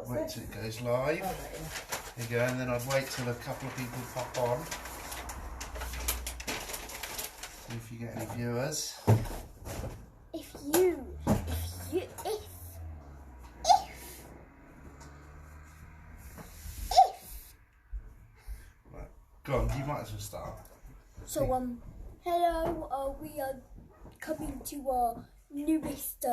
Wait till it goes live. There you go, and then I'd wait till a couple of people pop on. See if you get any viewers. If Right, go on, you might as well start. So hello, we are coming to our newest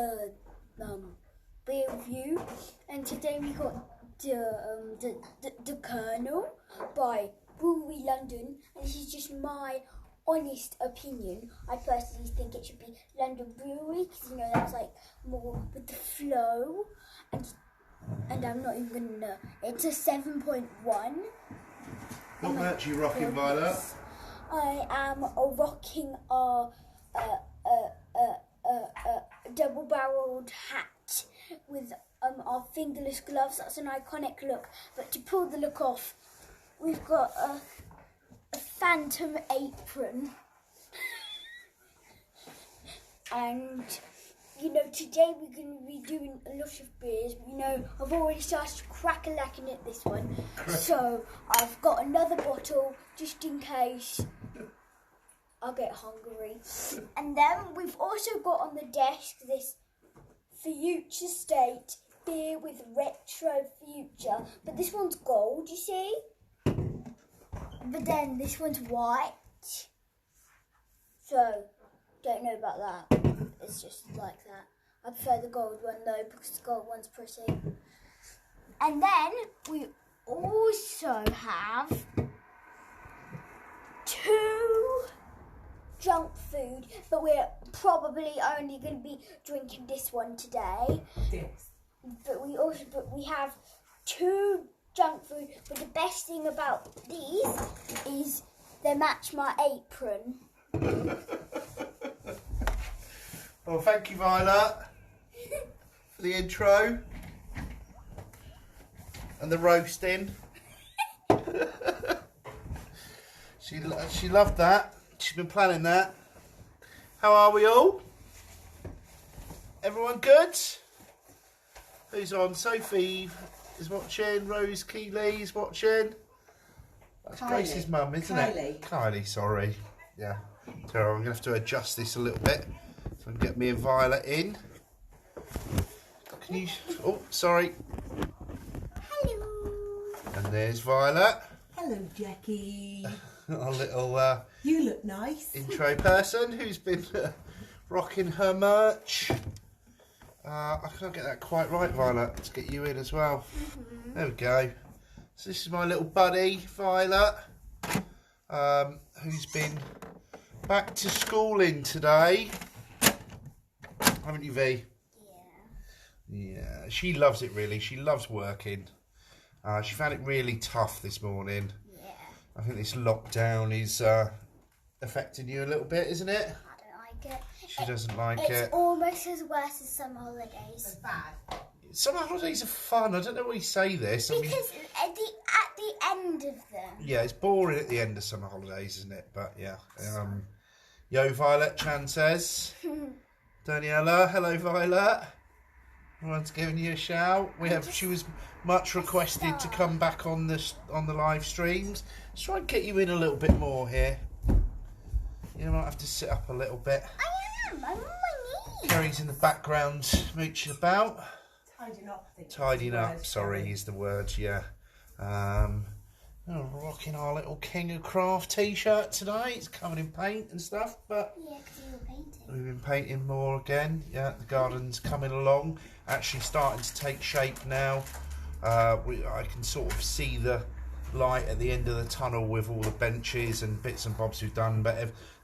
beer review, and today we got the Colonel by Brewery London, and this is just my honest opinion. I personally think it should be London Brewery, because that's like more with the flow, and I'm not even gonna. It's a 7.1. What merch are you rocking, Violet? I am rocking a double-barreled hat with our fingerless gloves. That's an iconic look. But to pull the look off, we've got a phantom apron. And, today we're going to be doing a lot of beers. I've already started crack-a-lacking at this one. So, I've got another bottle just in case I'll get hungry. And then we've also got on the desk this Future State beer with retro future. But this one's gold, you see? But then this one's white. So, don't know about that. It's just like that. I prefer the gold one though, because the gold one's pretty. And then we also have 2 junk food, but we're probably only going to be drinking this one today. Yes. But we have 2 junk food. But the best thing about these is they match my apron. Well, thank you, Violet, for the intro and the roasting. She loved that. She's been planning that. How are we all? Everyone good? Who's on? Sophie is watching. Rose Keeley is watching. That's Kylie. Grace's mum, isn't it? Kylie, sorry. Yeah. So I'm going to have to adjust this a little bit so I can get me and Violet in. Can you... Oh, sorry. Hello. And there's Violet. Hello, Jackie. Our little You look nice. intro person who's been rocking her merch. I can't get that quite right, Violet. Let's get you in as well. There we go. So this is my little buddy, Violet, who's been back to schooling today. Haven't you, V? Yeah, she loves it really. She loves working. She found it really tough this morning. Yeah. I think this lockdown is affecting you a little bit, isn't it? I don't like it. She doesn't like It's it. almost as worse as summer holidays. Bad. Summer holidays are fun. I don't know why you say this. I mean, Because at the end of them. yeah, it's boring at the end of summer holidays, isn't it? But yeah. Yo, Violet, Chan says. Daniela, hello, Violet. Everyone's giving you a shout. She was much requested to come back on the live streams. Let's try and get you in a little bit more here. You might have to sit up a little bit. I am. I'm on my knees. Kerry's in the background, mooching about. Tidying up, I think. Tidying up, sorry, is the word, yeah. Rocking our little King of Craft t-shirt today. It's covered in paint and stuff, but Yeah, because you were painting. we've been painting more again. Yeah, the garden's coming along, actually starting to take shape now. I can sort of see the light at the end of the tunnel with all the benches and bits and bobs we've done, but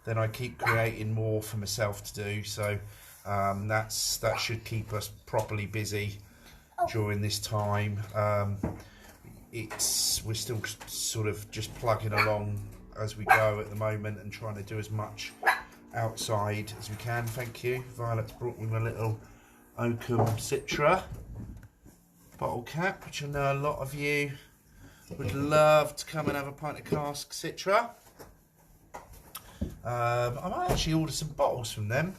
then I keep creating more for myself to do, so that should keep us properly busy during this time. We're still sort of just plugging along as we go at the moment and trying to do as much outside as we can. Thank you. Violet's brought me my little Oakham Citra bottle cap, which I know a lot of you would love to come and have a pint of cask Citra. I might actually order some bottles from them.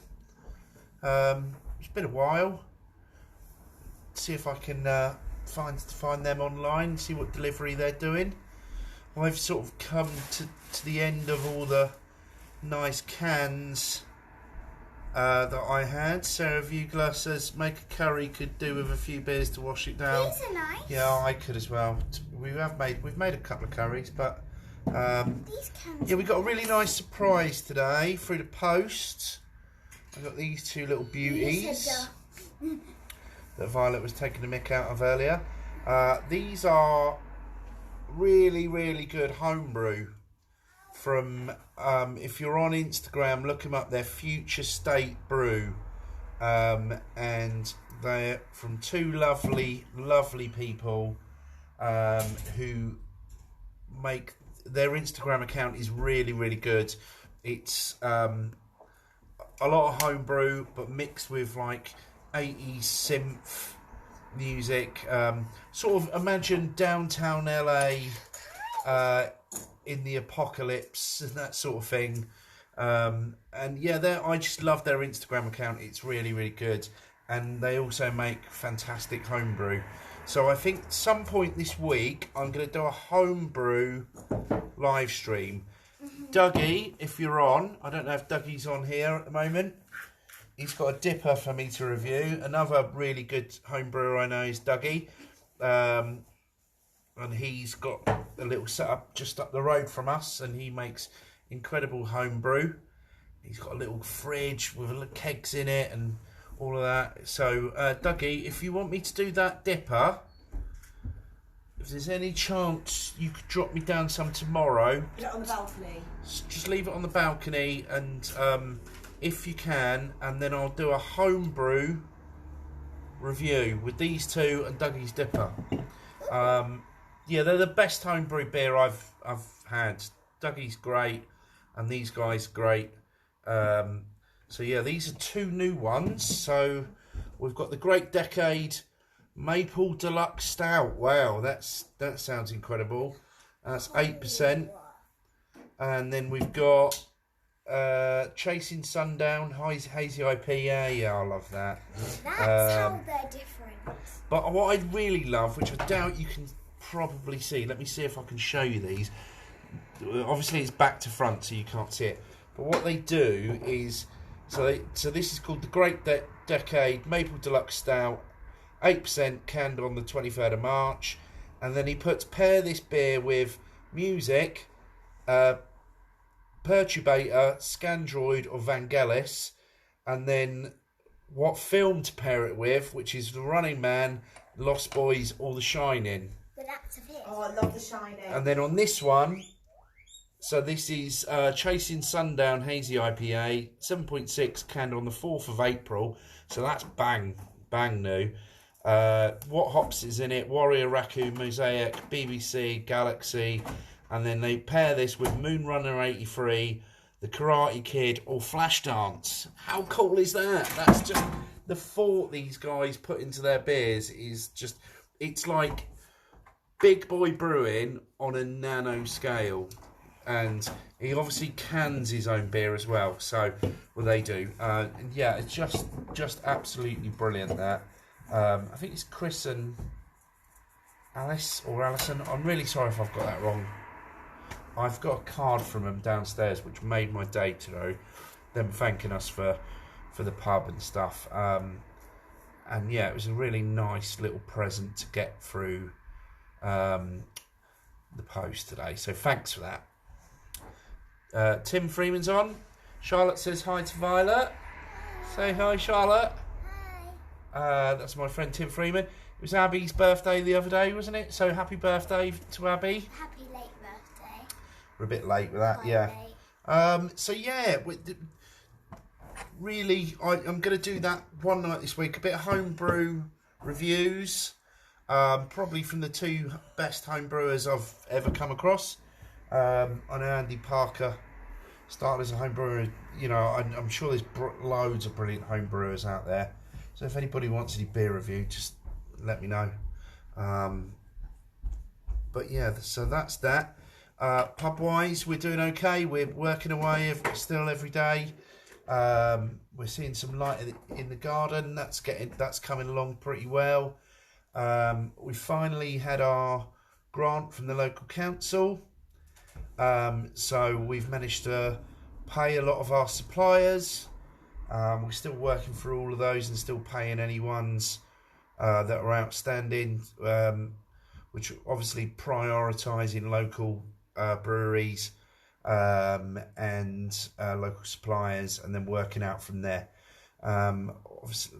It's been a while. See if I can find them online, see what delivery they're doing. I've sort of come to the end of all the nice cans that I had. Sarah Vugler says make a curry, could do with a few beers to wash it down. These are nice. Yeah, I could as well. We've made a couple of curries, but These cans. yeah, we got a really nice surprise today through the post. I got these two little beauties that Violet was taking the mick out of earlier. These are really, really good homebrew from, if you're on Instagram, look them up. They're Future State Brew, and they're from two lovely people who make, their Instagram account is really, really good. It's a lot of homebrew, but mixed with like 80s synth music. Sort of imagine downtown LA in the apocalypse and that sort of thing. And yeah, I just love their Instagram account. It's really, really good. And they also make fantastic homebrew. So I think some point this week I'm going to do a homebrew live stream. Dougie, if you're on, I don't know if Dougie's on here at the moment. He's got a dipper for me to review. Another really good home brewer I know is Dougie. And he's got a little setup just up the road from us, and he makes incredible home brew. He's got a little fridge with little kegs in it and all of that. So, Dougie, if you want me to do that dipper, if there's any chance you could drop me down some tomorrow. Put it on the balcony. Just leave it on the balcony, and if you can, and then I'll do a homebrew review with these two and Dougie's dipper. Yeah, they're the best homebrew beer I've had. Dougie's great, and these guys great. So yeah, these are two new ones. So we've got the Great Decade Maple Deluxe Stout. Wow, that sounds incredible. That's 8%. And then we've got Chasing Sundown Hazy IPA. Yeah, I love that. That's how they're different. But what I really love, which I doubt you can probably see, let me see if I can show you these. Obviously it's back to front, so you can't see it. But what they do is, so this is called the Great Decade Maple Deluxe Stout, 8%, canned on the 23rd of March. And then he pair this beer with music, Perturbator, Scandroid or Vangelis, and then what film to pair it with, which is The Running Man, Lost Boys or The Shining. But that's a bit. Oh, I love The Shining. And then on this one, so this is Chasing Sundown Hazy IPA, 7.6, canned on the 4th of April. So that's bang new. What hops is in it? Warrior, Raccoon, Mosaic, BBC, Galaxy. And then they pair this with Moonrunner 83, The Karate Kid, or Flashdance. How cool is that? That's just the thought these guys put into their beers is just, it's like big boy brewing on a nano scale. And he obviously cans his own beer as well. So, well, they do. And yeah, it's just absolutely brilliant, that. I think it's Chris and Alice or Alison. I'm really sorry if I've got that wrong. I've got a card from them downstairs which made my day today, them thanking us for the pub and stuff. And yeah, it was a really nice little present to get through the post today. So thanks for that. Tim Freeman's on. Charlotte says hi to Violet. Say hi, Charlotte. Hi. That's my friend Tim Freeman. It was Abby's birthday the other day, wasn't it? So happy birthday to Abby. Happy late birthday. We're a bit late with that, Quite yeah. late. So yeah, really, I'm going to do that one night this week. A bit of homebrew reviews, probably from the two best homebrewers I've ever come across. I know Andy Parker started as a homebrewer. You know, I'm sure there's loads of brilliant homebrewers out there. So if anybody wants any beer review, just let me know. But yeah, so that's that. Pub wise, we're doing okay. We're working away still every day. We're seeing some light in the garden. That's coming along pretty well. We finally had our grant from the local council. So we've managed to pay a lot of our suppliers. We're still working through all of those and still paying any ones that are outstanding, which obviously prioritising local breweries and local suppliers, and then working out from there. Obviously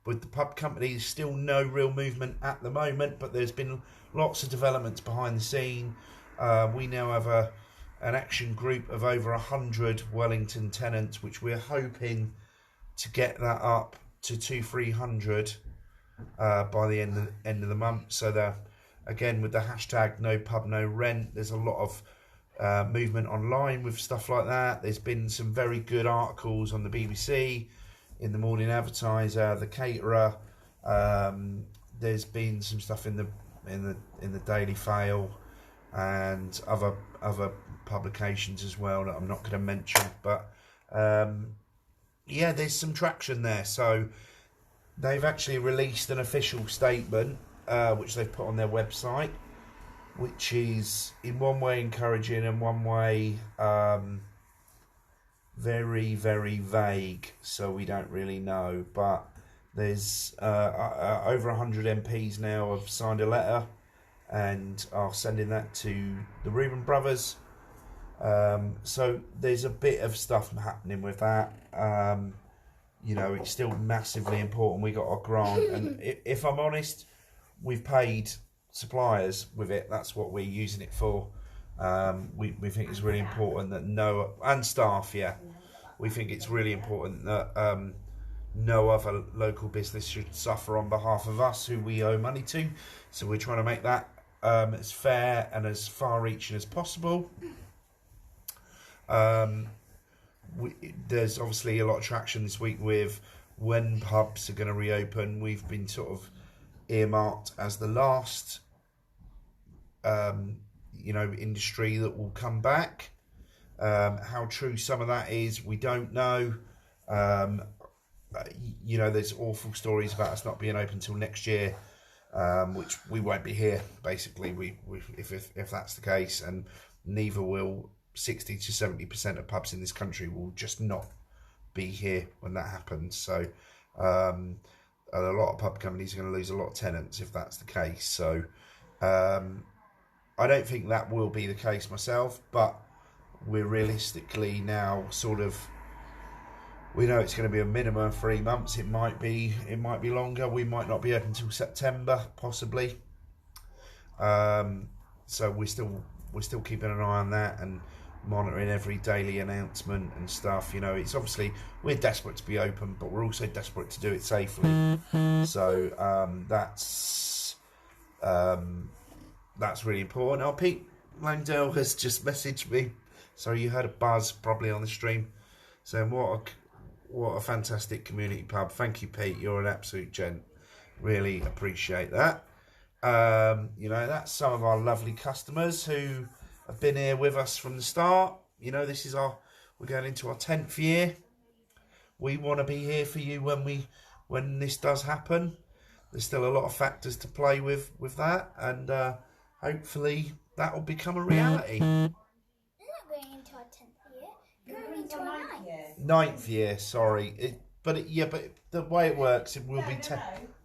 with the pub company, still no real movement at the moment, but there's been lots of developments behind the scene. We now have an action group of over 100 Wellington tenants, which we're hoping to get that up to 200-300 by the end of the month. So that, again, with the hashtag no pub no rent, there's a lot of movement online with stuff like that. There's been some very good articles on the BBC, in the Morning Advertiser, the Caterer. There's been some stuff in the Daily Fail and other publications as well that I'm not going to mention, but yeah, there's some traction there. So they've actually released an official statement which they've put on their website, which is in one way encouraging and one way very, very vague, so we don't really know. But there's over 100 MPs now have signed a letter and are sending that to the Reuben brothers. So there's a bit of stuff happening with that. You know, it's still massively important. We got our grant, and if I'm honest, we've paid suppliers with it. That's what we're using it for. We think it's really important that and staff, yeah. We think it's really important that no other local business should suffer on behalf of us, who we owe money to. So we're trying to make that as fair and as far-reaching as possible. There's obviously a lot of traction this week with when pubs are going to reopen. We've been sort of earmarked as the last industry that will come back. How true some of that is, we don't know. There's awful stories about us not being open till next year, which we won't be here, basically, if that's the case, and neither will 60 to 70% of pubs in this country will just not be here when that happens. So a lot of pub companies are going to lose a lot of tenants if that's the case. So I don't think that will be the case myself, but we're realistically now we know it's going to be a minimum of 3 months. It might be longer. We might not be open until September, possibly. So we're still keeping an eye on that and monitoring every daily announcement and stuff. You know, it's obviously, we're desperate to be open, but we're also desperate to do it safely. So that's really important. Oh, Pete Langdale has just messaged me. Sorry, you heard a buzz probably on the stream, saying what a fantastic community pub. Thank you, Pete. You're an absolute gent. Really appreciate that. That's some of our lovely customers who have been here with us from the start. You know, we're going into our 10th year. We want to be here for you when this does happen. There's still a lot of factors to play with that, and hopefully that will become a reality. We're not going into our 10th year. We're going into our 9th year, sorry. But the way it works, it will be 10.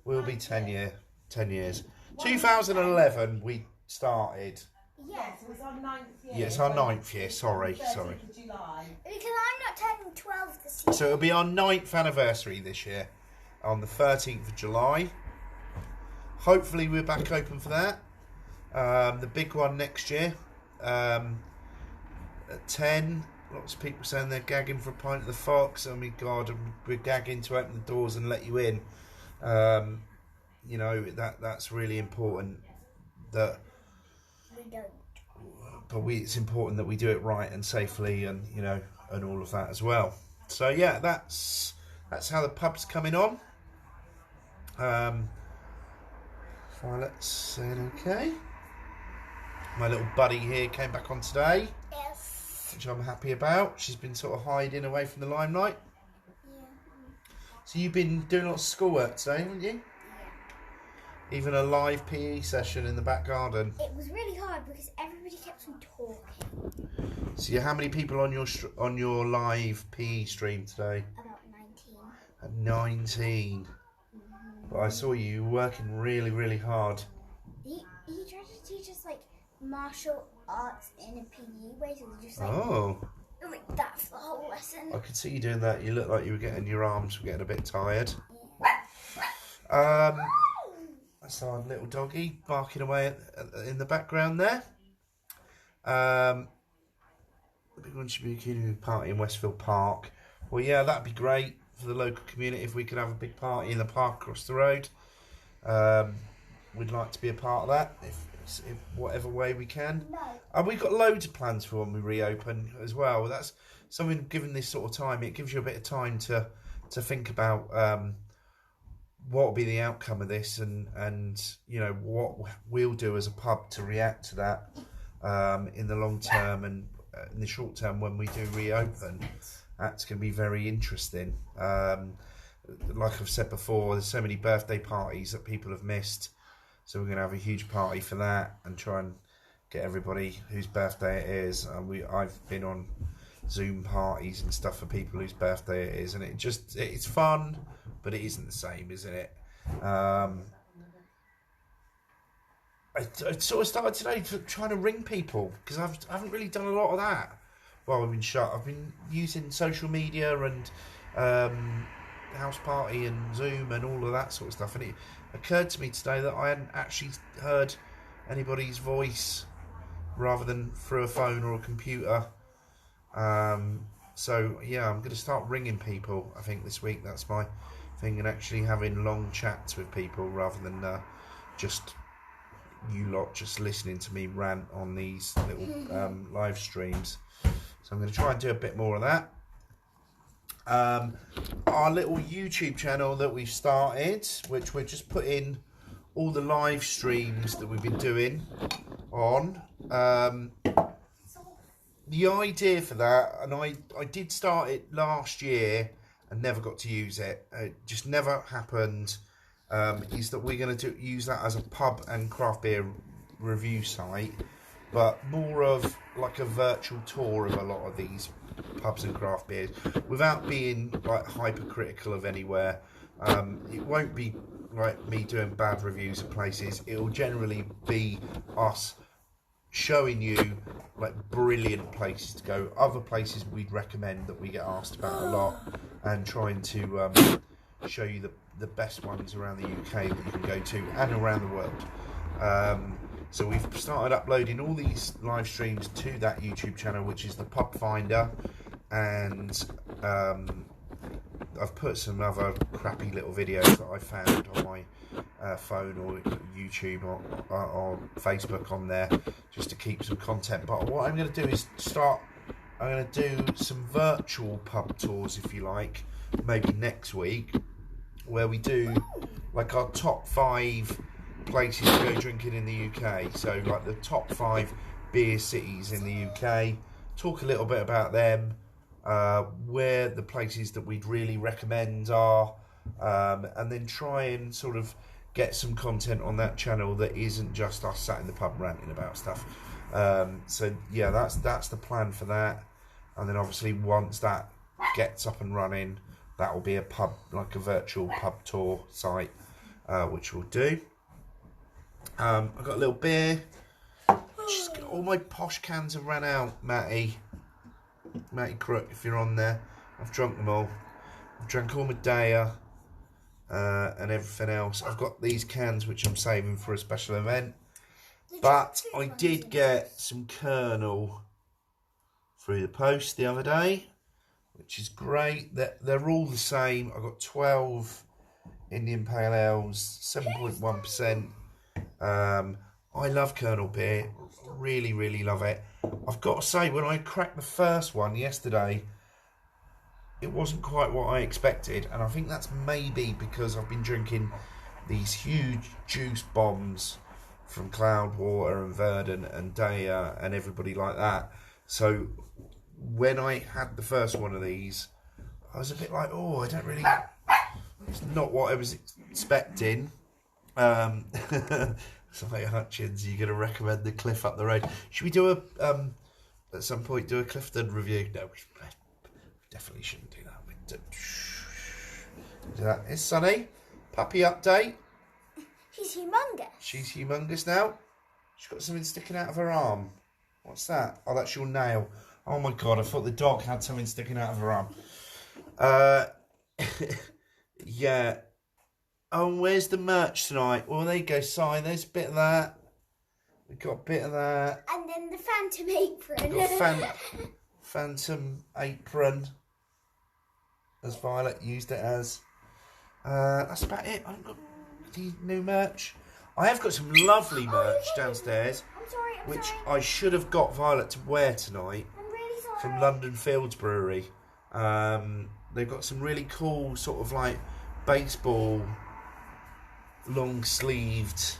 Will be 10 years. 2011 we started. Yes, it was our 9th year. Yeah, it's our 9th year. Sorry. 13th of July. Because I'm not turning 12 this year. So it'll be our 9th anniversary this year, on the 13th of July. Hopefully we're back open for that. The big one next year, at 10. Lots of people saying they're gagging for a pint of the Fox. Oh my God, we're gagging to open the doors and let you in. That's really important. We don't. But it's important that we do it right and safely, and and all of that as well. So yeah, that's how the pub's coming on. Violet's saying okay. My little buddy here came back on today. Yes. Which I'm happy about. She's been sort of hiding away from the limelight. Yeah. So you've been doing a lot of schoolwork today, haven't you? even a live PE session in the back garden. It was really hard because everybody kept on talking. So how many people on your live PE stream today? About 19. At 19. But I saw you working really, really hard. He tried to teach us like martial arts in a PE way, so we just like that for the whole lesson. I could see you doing that. You looked like you were getting your arms were getting a bit tired. Yeah. That's our little doggy barking away in the background there. The Big One Shibuya party in Westfield Park. Well, yeah, that'd be great for the local community if we could have a big party in the park across the road. We'd like to be a part of that, if whatever way we can. No. And we've got loads of plans for when we reopen as well. That's something, given this sort of time, it gives you a bit of time to think about what will be the outcome of this, and you know what we'll do as a pub to react to that in the long term, and in the short term when we do reopen. That's going to be very interesting. Like I've said before, there's so many birthday parties that people have missed, so we're going to have a huge party for that and try and get everybody whose birthday it is. I've been on Zoom parties and stuff for people whose birthday it is, and it's fun, but it isn't the same, isn't it? I sort of started today trying to ring people because I haven't really done a lot of that while I've been shut. I've been using social media and house party and Zoom and all of that sort of stuff, and it occurred to me today that I hadn't actually heard anybody's voice rather than through a phone or a computer. So yeah, I'm going to start ringing people. I think this week that's my thing, and actually having long chats with people rather than just you lot just listening to me rant on these little live streams. So I'm going to try and do a bit more of that. Our little YouTube channel that we've started, which we're just putting all the live streams that we've been doing on. The idea for that, and I did start it last year and never got to use it. It just never happened. Is that we're going to use that as a pub and craft beer review site, but more of like a virtual tour of a lot of these pubs and craft beers without being like hypercritical of anywhere. It won't be like me doing bad reviews of places. It will generally be us showing you like brilliant places to go, other places we'd recommend that we get asked about a lot, and trying to show you the best ones around the UK that you can go to and around the world. So we've started uploading all these live streams to that YouTube channel, which is the Pub Finder, and I've put some other crappy little videos that I found on my phone or YouTube or Facebook on there, just to keep some content. But what I'm going to do is I'm going to do some virtual pub tours, if you like, maybe next week, where we do like our top 5 places to go drinking in the UK. So like the top 5 beer cities in the UK, talk a little bit about them, where the places that we'd really recommend are, and then try and sort of get some content on that channel that isn't just us sat in the pub ranting about stuff. So yeah, that's the plan for that. And then obviously once that gets up and running, that will be a pub, like a virtual pub tour site, which we'll do. I've got a little beer. All my posh cans have ran out, Matty Crook, if you're on there. I've drunk them all. I've drank all my Daya and everything else. I've got these cans which I'm saving for a special event. But I did get some Colonel through the post the other day, which is great. They're all the same. I've got 12 Indian Pale Ales, 7.1%. I love Colonel beer, really, really love it. I've got to say, when I cracked the first one yesterday, it wasn't quite what I expected, and I think that's maybe because I've been drinking these huge juice bombs from Cloudwater and Verdant and Daya and everybody like that. So when I had the first one of these, I was a bit like, oh, it's not what I was expecting. Something Hutchins, you're going to recommend the cliff up the road. Should we do at some point, do a Clifton review? No, we definitely shouldn't do that. Do that. It's Sunny. Puppy update. She's humongous. She's humongous now. She's got something sticking out of her arm. What's that? Oh, that's your nail. Oh my God, I thought the dog had something sticking out of her arm. Yeah. Oh, where's the merch tonight? Well, there you go, Si. There's a bit of that. We've got a bit of that. And then the Phantom apron. We've got Phantom apron, as Violet used it as. That's about it. I haven't got any new merch. I have got some lovely merch downstairs, I'm sorry, which sorry. I should have got Violet to wear tonight I'm really sorry. from London Fields Brewery. They've got some really cool sort of like baseball long sleeved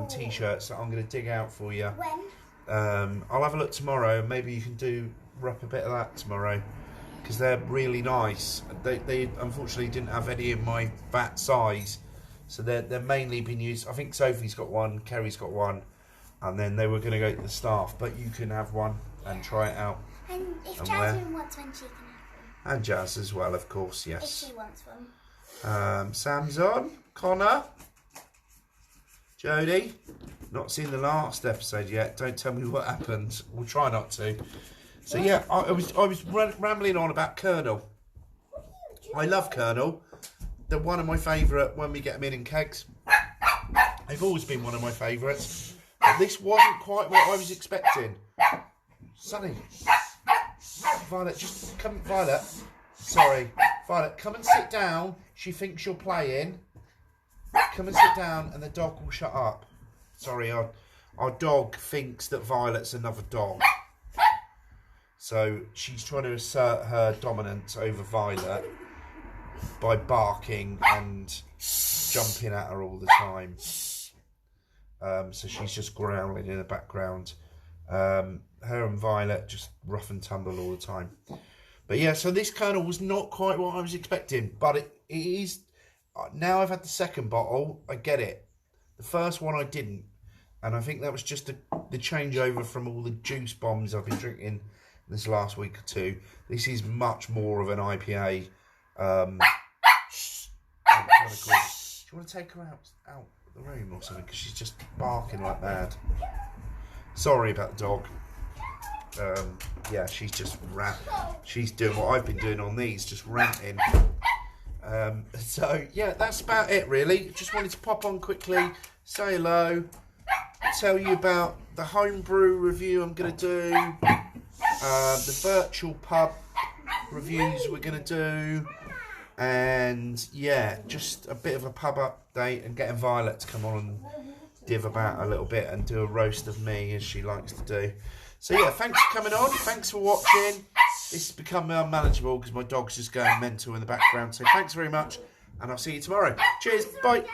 t-shirts that I'm going to dig out for you. When? I'll have a look tomorrow. Maybe you can rep a bit of that tomorrow, because they're really nice. They unfortunately didn't have any in my fat size, so they're mainly been used. I think Sophie's got one, Kerry's got one, and then they were going to go to the staff, but you can have one and try it out. And if And Jasmine wants one, she can have one. And Jazz as well, of course, If yes. she wants one. Sam's on. Connor. Jodie. Not seen the last episode yet. Don't tell me what happened. We'll try not to. So yeah, I was rambling on about Colonel. I love Colonel. They're one of my favourite when we get them in kegs. They've always been one of my favourites. But this wasn't quite what I was expecting. Sonny. Violet, just come. Violet. Sorry. Violet, come and sit down. She thinks you're playing. Come and sit down and the dog will shut up. Sorry, our dog thinks that Violet's another dog. So she's trying to assert her dominance over Violet by barking and jumping at her all the time. So she's just growling in the background. Her and Violet just rough and tumble all the time. But yeah, so this Colonel was not quite what I was expecting, but it is. Now I've had the second bottle, I get it. The first one I didn't, and I think that was just the changeover from all the juice bombs I've been drinking this last week or two. This is much more of an IPA. Do you want to take her out the room or something? Because she's just barking like mad. Sorry about the dog. Yeah, she's just she's doing what I've been doing on these, just ranting. So yeah, that's about it really. Just wanted to pop on quickly, say hello, tell you about the homebrew review I'm going to do, the virtual pub reviews we're going to do, and yeah, just a bit of a pub update and getting Violet to come on and div about a little bit and do a roast of me as she likes to do. So yeah, thanks for coming on, thanks for watching. This has become unmanageable because my dog's just going mental in the background. So thanks very much, and I'll see you tomorrow. Cheers, bye.